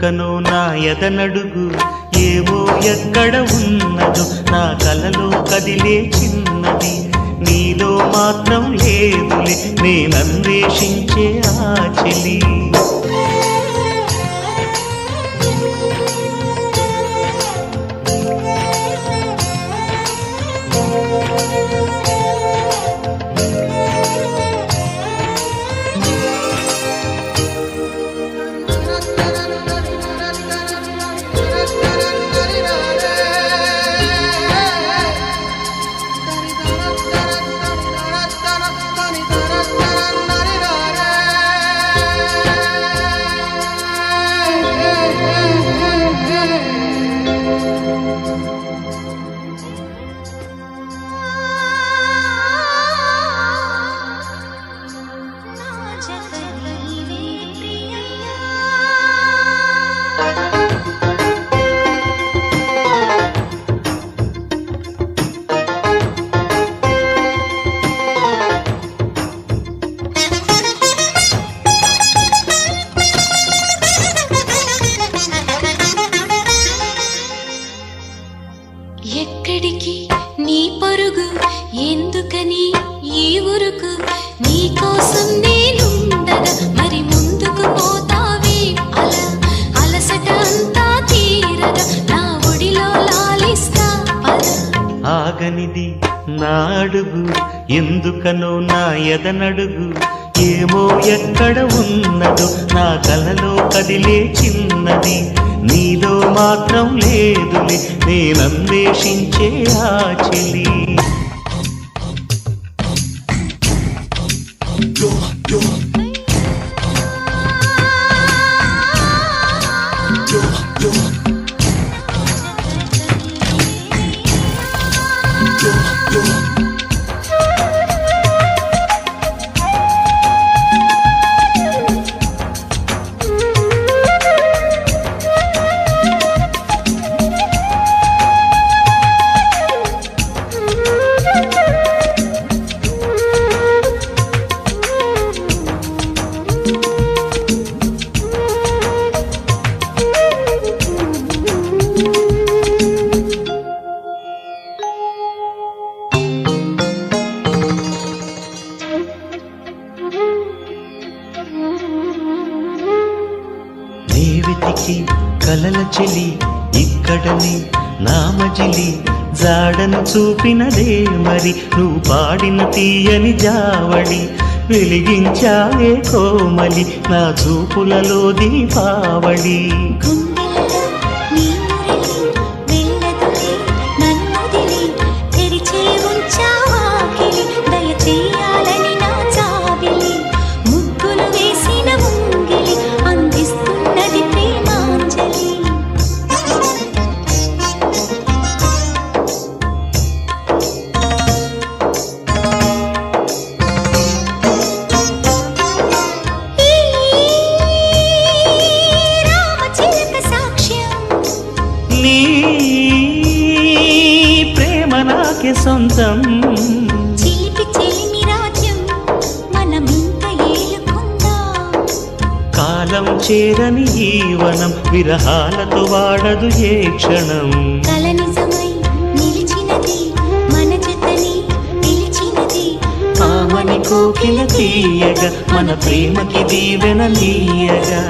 ఎందుకనో నా ఎదనడుగు ఏవో ఎక్కడ ఉన్నదో నా కలలో కదిలే చిన్నది నీలో మాత్రం లేదులే నేనన్వేషించే ఆ చెలి ఎక్కడికి నీ పరుగు ఎందుకని ఈ ఊరుకు నీ కోసం నేనుండగా మరి ముందుకు పోతావే అలా అలసట అంతా తీరగా నా ఒడిలో లాలిస్తా పద ఆగనిది నా అడుగు ఎందుకనో నా ఎదనడుగు ఏమో ఎక్కడ ఉన్నదో నా కలలో కదిలే చిన్నది నీలో మాత్రం లేదులే నేనన్వేషించే ఆ చెలి వెతికి కలల చెలి ఇక్కడనే నా మజిలి జాడను చూపినదే మరి నువ్వు పాడిన తీయని జావళి వెలిగించావే కోమలి నా చూపులలో దీపావళి నీ ప్రేమ నాకే సొంతం చిలిపి చెలిమి రాజ్యం మనమింత ఏలుకుందాం కాలం చేరని ఈ వనం విరహాలతో వాడదు ఏ క్షణం కల నిజమై నిలిచినది మన జతని పిలిచినది ఆమని కోకిల తీయగా మన ప్రేమకి దీవెన నీయగా